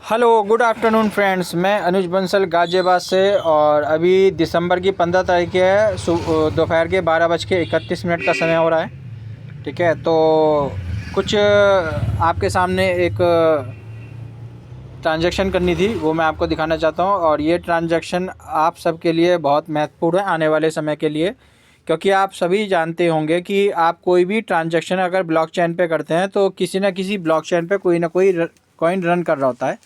Hello good afternoon friends, मैं अनुज बंसल गाज़ियाबाद से। और अभी दिसंबर की 15 तारीख है, दोपहर के 12:31 का समय हो रहा है। ठीक है, तो कुछ आपके सामने एक ट्रांजैक्शन करनी थी, वो मैं आपको दिखाना चाहता हूँ। और ये ट्रांजैक्शन आप सबके लिए बहुत महत्वपूर्ण है आने वाले समय के लिए, क्योंकि आप सभी जानते होंगे कि आप कोई भी ट्रांजैक्शन अगर ब्लॉकचेन पे करते हैं तो किसी न किसी ब्लॉकचेन पे कोई ना कोई कॉइन रन कर रहा होता है।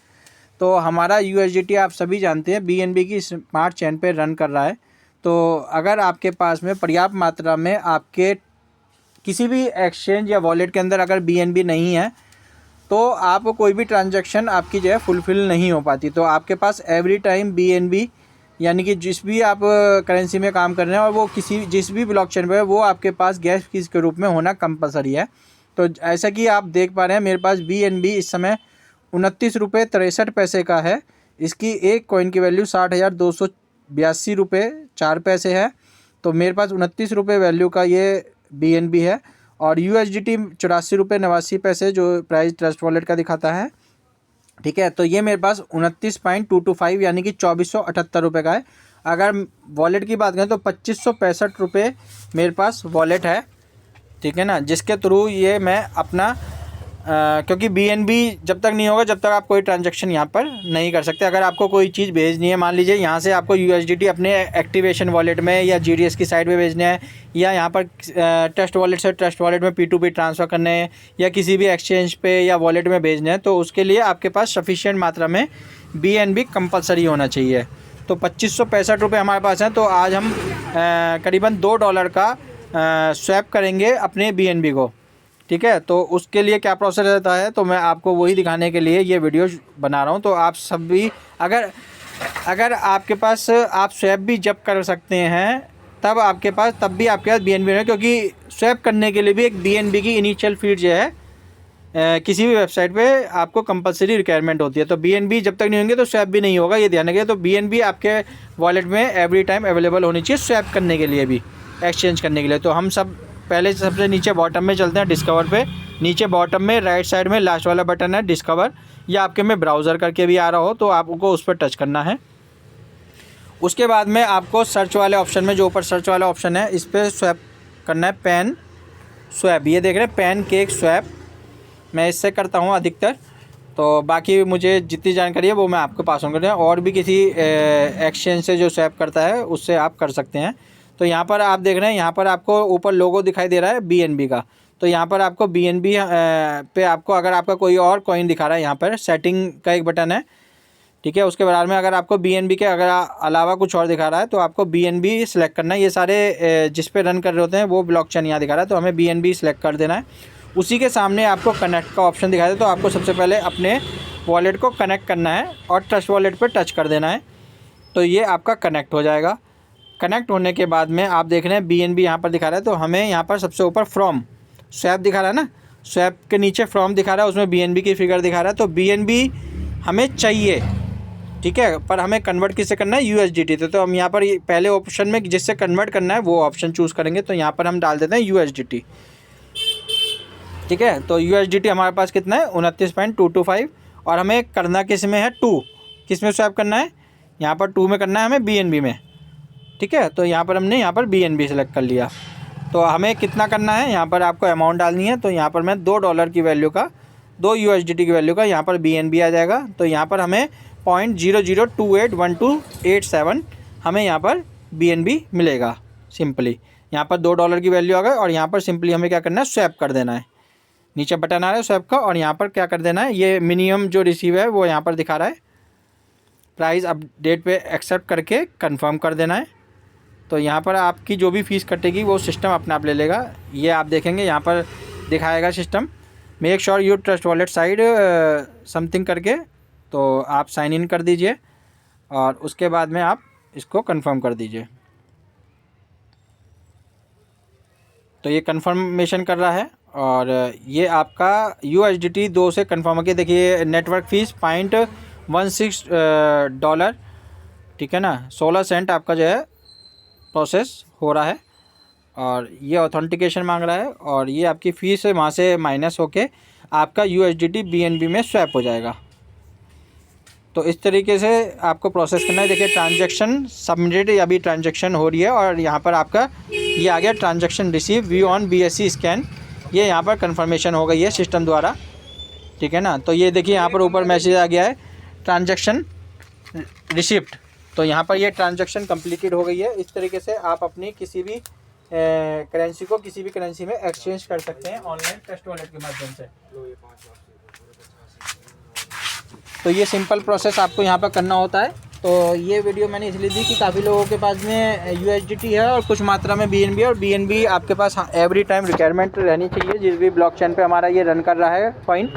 तो हमारा USDT आप सभी जानते हैं BNB की स्मार्ट चेन पे रन कर रहा है। तो अगर आपके पास में पर्याप्त मात्रा में आपके किसी भी एक्सचेंज या वॉलेट के अंदर अगर BNB नहीं है तो आप कोई भी ट्रांजैक्शन आपकी जो है फुलफ़िल नहीं हो पाती। तो आपके पास एवरी टाइम BNB यानी कि जिस भी आप करेंसी में काम कर रहे हैं और वो जिस भी ब्लॉकचेन पे है वो आपके पास गैस फीस के रूप में होना कंपलसरी है। तो ऐसा कि आप देख पा रहे हैं मेरे पास BNB इस समय 29 रुपये 63 पैसे का है। इसकी एक कॉइन की वैल्यू 60,282 रुपये 4 पैसे है। तो मेरे पास 29 रुपये वैल्यू का ये BNB है। और USDT 84 रुपये 89 पैसे जो प्राइस ट्रस्ट वॉलेट का दिखाता है। ठीक है, तो ये मेरे पास 29.225 यानी कि 2478 रुपये का है। अगर वॉलेट की बात करें तो 2565 रुपये मेरे पास वॉलेट है। ठीक है ना, जिसके थ्रू ये मैं अपना क्योंकि BNB जब तक नहीं होगा जब तक आप कोई ट्रांजैक्शन यहाँ पर नहीं कर सकते। अगर आपको कोई चीज़ भेजनी है, मान लीजिए यहाँ से आपको USDT अपने एक्टिवेशन वॉलेट में या GDS की साइड में भेजने हैं, या यहाँ पर ट्रस्ट वॉलेट से ट्रस्ट वॉलेट में P2P ट्रांसफ़र करने हैं, या किसी भी एक्सचेंज पे या वॉलेट में भेजने हैं, तो उसके लिए आपके पास सफिशिएंट मात्रा में BNB कंपलसरी होना चाहिए। तो 2565 रुपये हमारे पास हैं। तो आज हम करीबन $2 का स्वैप करेंगे अपने BNB को। ठीक है, तो उसके लिए क्या प्रोसेस रहता है तो मैं आपको वही दिखाने के लिए ये वीडियो बना रहा हूँ। तो आप सब भी अगर आपके पास आप स्वैप भी जब कर सकते हैं तब आपके पास BNB है, क्योंकि स्वैप करने के लिए भी एक BNB की इनिशियल फीड जो है किसी भी वेबसाइट पे आपको कंपलसरी रिक्वायरमेंट होती है। तो BNB जब तक नहीं होंगे तो स्वैप भी नहीं होगा, ये ध्यान रखिए। तो BNB आपके वॉलेट में एवरी टाइम अवेलेबल होनी चाहिए स्वैप करने के लिए भी, एक्सचेंज करने के लिए। तो हम सब पहले सबसे नीचे बॉटम में चलते हैं, डिस्कवर पे। नीचे बॉटम में राइट साइड में लास्ट वाला बटन है डिस्कवर, या आपके में ब्राउज़र करके भी आ रहा हो तो आपको उस पर टच करना है। उसके बाद में आपको सर्च वाले ऑप्शन में, जो ऊपर सर्च वाला ऑप्शन है, इस पर स्वैप करना है, पैन स्वैप। ये देख रहे हैं पैन केक स्वैप, मैं इससे करता हूँ अधिकतर। तो बाकी मुझे जितनी जानकारी है वो मैं आपको पास ऑन कर रहा हूँ। और भी किसी एक्सचेंज से जो स्वैप करता है उससे आप कर सकते हैं। तो यहाँ पर आप देख रहे हैं, यहाँ पर आपको ऊपर लोगो दिखाई दे रहा है BNB का। तो यहाँ पर आपको BNB पे आपको अगर आपका कोई और कॉइन दिखा रहा है, यहाँ पर सेटिंग का एक बटन है। ठीक है, उसके बाद में अगर आपको BNB के अलावा कुछ और दिखा रहा है तो आपको BNB सेलेक्ट करना है। ये सारे जिस पे रन कर रहे होते हैं वो ब्लॉकचेन यहाँ दिखा रहा है, तो हमें BNB सेलेक्ट कर देना है। उसी के सामने आपको कनेक्ट का ऑप्शन दिखाया है, तो आपको सबसे पहले अपने वॉलेट को कनेक्ट करना है और ट्रस्ट वॉलेट पर टच कर देना है। तो ये आपका कनेक्ट हो जाएगा। कनेक्ट होने के बाद में आप देख रहे हैं BNB यहाँ पर दिखा रहा है, तो हमें यहाँ पर सबसे ऊपर फ्रॉम स्वैप दिखा रहा है ना, स्वैप के नीचे फ्रॉम दिखा रहा है, उसमें BNB की फिगर दिखा रहा है। तो BNB हमें चाहिए, ठीक है, पर हमें कन्वर्ट किससे करना है, USDT। तो हम यहाँ पर पहले ऑप्शन में जिससे कन्वर्ट करना है वो ऑप्शन चूज़ करेंगे। तो यहाँ पर हम डाल देते हैं USDT। ठीक है, तो USDT हमारे पास कितना है, 29.225। और हमें करना किस में है, 2, किस में स्वैप करना है, यहाँ पर 2 में करना है हमें, BNB में। ठीक है, तो यहाँ पर हमने यहाँ पर BNB सेलेक्ट कर लिया। तो हमें कितना करना है, यहाँ पर आपको अमाउंट डालनी है। तो यहाँ पर मैं $2 की वैल्यू का, 2 USDT की वैल्यू का यहाँ पर BNB आ जाएगा। तो यहाँ पर हमें 0.00281287 हमें यहाँ पर BNB मिलेगा सिंपली। यहाँ पर $2 की वैल्यू आ गई। और यहाँ पर सिंपली हमें क्या करना है, स्वैप कर देना है। नीचे बटन आ रहा है स्वैप का, और यहाँ पर क्या कर देना है, ये मिनिमम जो रिसीव है वो यहाँ पर दिखा रहा है, प्राइस अपडेट पे एक्सेप्ट करके कंफर्म कर देना है। तो यहाँ पर आपकी जो भी फ़ीस कटेगी वो सिस्टम अपने आप ले लेगा। ये आप देखेंगे यहाँ पर दिखाएगा system, make sure you trust wallet side something करके। तो आप साइन इन कर दीजिए और उसके बाद में आप इसको कंफर्म कर दीजिए। तो ये कंफर्मेशन कर रहा है। और ये आपका USDT 2 से कंफर्म हो गया। देखिए नेटवर्क फ़ीस $0.16। ठीक है ना, 16 सेंट आपका जो है प्रोसेस हो रहा है। और ये ऑथेंटिकेशन मांग रहा है, और ये आपकी फ़ीस वहाँ से माइनस होके आपका USDT BNB में स्वैप हो जाएगा। तो इस तरीके से आपको प्रोसेस करना है। देखिए ट्रांजैक्शन सबमिटेड, अभी ट्रांजैक्शन हो रही है और यहाँ पर आपका ये आ गया transaction receive view on BSC scan, ये यहाँ पर कंफर्मेशन हो गई है सिस्टम द्वारा, ठीक है ना। तो ये देखिए यहाँ पर ऊपर मैसेज आ गया है ट्रांजैक्शन रिसिप्ट, तो यहाँ पर ये ट्रांजैक्शन कंप्लीटेड हो गई है। इस तरीके से आप अपनी किसी भी करेंसी को किसी भी करेंसी में एक्सचेंज कर सकते हैं ऑनलाइन ट्रस्ट वॉलेट के माध्यम से। तो ये सिंपल प्रोसेस आपको यहाँ पर करना होता है। तो ये वीडियो मैंने इसलिए दी कि काफ़ी लोगों के पास में USDT है और कुछ मात्रा में BNB, और BNB आपके पास एवरी टाइम रिक्वायरमेंट रहनी चाहिए जिस भी ब्लॉकचेन पे हमारा ये रन कर रहा है कॉइन।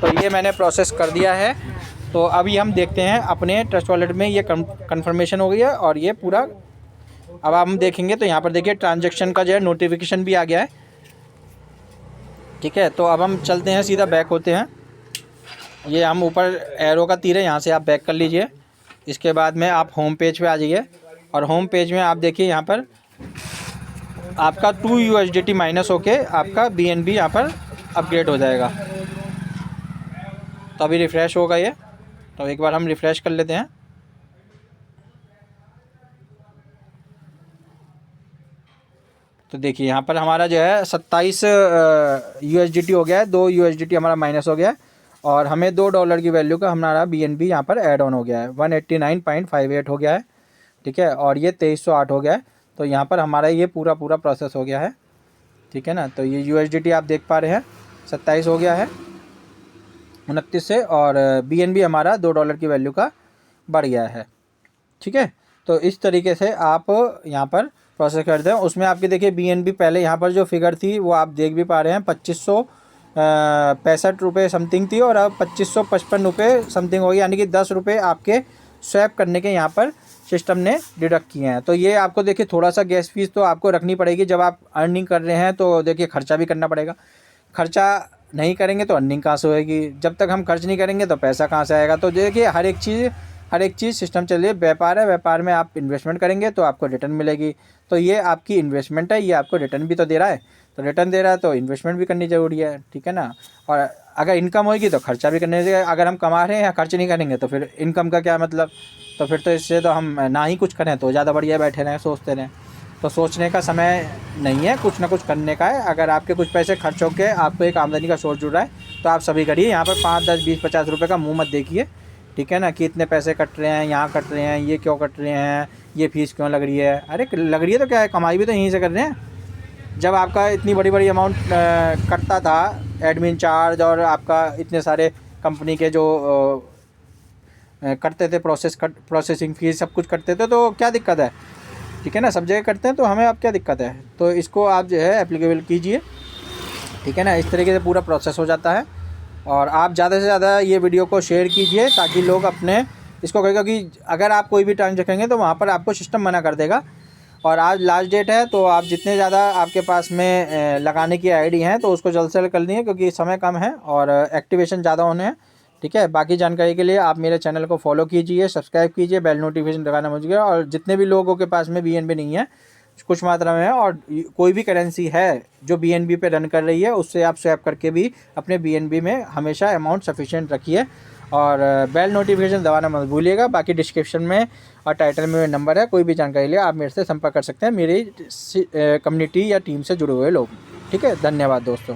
तो ये मैंने प्रोसेस कर दिया है। तो अभी हम देखते हैं अपने ट्रस्ट वॉलेट में ये कंफर्मेशन हो गई है और ये पूरा अब हम देखेंगे। तो यहाँ पर देखिए ट्रांजैक्शन का जो है नोटिफिकेशन भी आ गया है, ठीक है। तो अब हम चलते हैं, सीधा बैक होते हैं। ये हम ऊपर एरो का तीर है, यहाँ से आप बैक कर लीजिए। इसके बाद में आप होम पेज पे आ जाइए और होम पेज में आप देखिए यहाँ पर आपका 2 USDT माइनस होके आपका BNB यहाँ पर अपग्रेड हो जाएगा। तो अभी रिफ़्रेश होगा ये, तो एक बार हम रिफ़्रेश कर लेते हैं। तो देखिए यहाँ पर हमारा जो है 27 USDT हो गया है, 2 USDT हमारा माइनस हो गया है और हमें $2 की वैल्यू का हमारा BNB यहाँ पर ऐड ऑन हो गया है, 189.58 हो गया है, ठीक है। और ये 2308 हो गया है। तो यहाँ पर हमारा ये पूरा प्रोसेस हो गया है, ठीक है ना। तो ये USDT आप देख पा रहे हैं 27 हो गया है 29 से, और BNB हमारा $2 की वैल्यू का बढ़ गया है, ठीक है। तो इस तरीके से आप यहाँ पर प्रोसेस करते हैं। उसमें आपकी देखिए BNB पहले यहाँ पर जो फिगर थी वो आप देख भी पा रहे हैं 2565 रुपये समथिंग थी और अब 2555 रुपये समथिंग हो गई, यानी कि 10 रुपये आपके स्वैप करने के यहाँ पर सिस्टम ने डिडक्ट किए हैं। तो ये आपको देखिए थोड़ा सा गैस फीस तो आपको रखनी पड़ेगी। जब आप अर्निंग कर रहे हैं तो देखिए खर्चा भी करना पड़ेगा, खर्चा नहीं करेंगे तो अर्निंग कहाँ से होएगी, जब तक हम खर्च नहीं करेंगे तो पैसा कहाँ से आएगा। तो देखिए हर एक चीज़ सिस्टम चलिए, व्यापार है, व्यापार में आप इन्वेस्टमेंट करेंगे तो आपको रिटर्न मिलेगी। तो ये आपकी इन्वेस्टमेंट है, ये आपको रिटर्न भी तो दे रहा है, तो रिटर्न दे रहा है तो इन्वेस्टमेंट भी करनी ज़रूरी है, ठीक है ना। और अगर इनकम होगी तो खर्चा भी करने चाहिए। अगर हम कमा रहे हैं या खर्च नहीं करेंगे तो फिर इनकम का क्या मतलब। तो फिर तो इससे तो हम ना ही कुछ करें तो ज़्यादा बढ़िया, बैठे रहें सोचते रहें। तो सोचने का समय नहीं है, कुछ ना कुछ करने का है। अगर आपके कुछ पैसे खर्च होकर आपको एक आमदनी का सोर्स जुड़ रहा है तो आप सभी करिए। यहाँ पर 5, 10, 20, 50 रुपये का मुँह मत देखिए, ठीक है ना, कि इतने पैसे कट रहे हैं, यहाँ कट रहे हैं, ये क्यों कट रहे हैं, ये फीस क्यों लग रही है। अरे लग रही है तो क्या है, कमाई भी तो यहीं से कर रहे हैं। जब आपका इतनी बड़ी अमाउंट कटता था, एडमिन चार्ज और आपका इतने सारे कंपनी के जो करते थे प्रोसेसिंग फीस सब कुछ करते थे, तो क्या दिक्कत है, ठीक है ना। सब जगह करते हैं तो हमें अब क्या दिक्कत है। तो इसको आप जो है एप्लीकेबल कीजिए, ठीक है ना। इस तरीके से पूरा प्रोसेस हो जाता है। और आप ज़्यादा से ज़्यादा ये वीडियो को शेयर कीजिए ताकि लोग अपने इसको कहेगा कि अगर आप कोई भी ट्रांजेक्शन करेंगे तो वहाँ पर आपको सिस्टम मना कर देगा। और आज लास्ट डेट है, तो आप जितने ज़्यादा आपके पास में लगाने की आईडी हैं तो उसको जल्द से जल्द कर लीजिए, क्योंकि समय कम है और एक्टिवेशन ज़्यादा होने हैं, ठीक है। बाकी जानकारी के लिए आप मेरे चैनल को फॉलो कीजिए, सब्सक्राइब कीजिए, बेल नोटिफिकेशन लगाना मत भूलिएगा। और जितने भी लोगों के पास में BNB नहीं है, कुछ मात्रा में है, और कोई भी करेंसी है जो BNB पे रन कर रही है, उससे आप स्वैप करके भी अपने BNB में हमेशा अमाउंट सफिशिएंट रखिए। और बेल नोटिफिकेशन दबाना मत भूलिएगा। बाकी डिस्क्रिप्शन में और टाइटल में नंबर है, कोई भी जानकारी लिए आप मेरे से संपर्क कर सकते हैं, मेरी कम्युनिटी या टीम से जुड़े हुए लोग, ठीक है। धन्यवाद दोस्तों।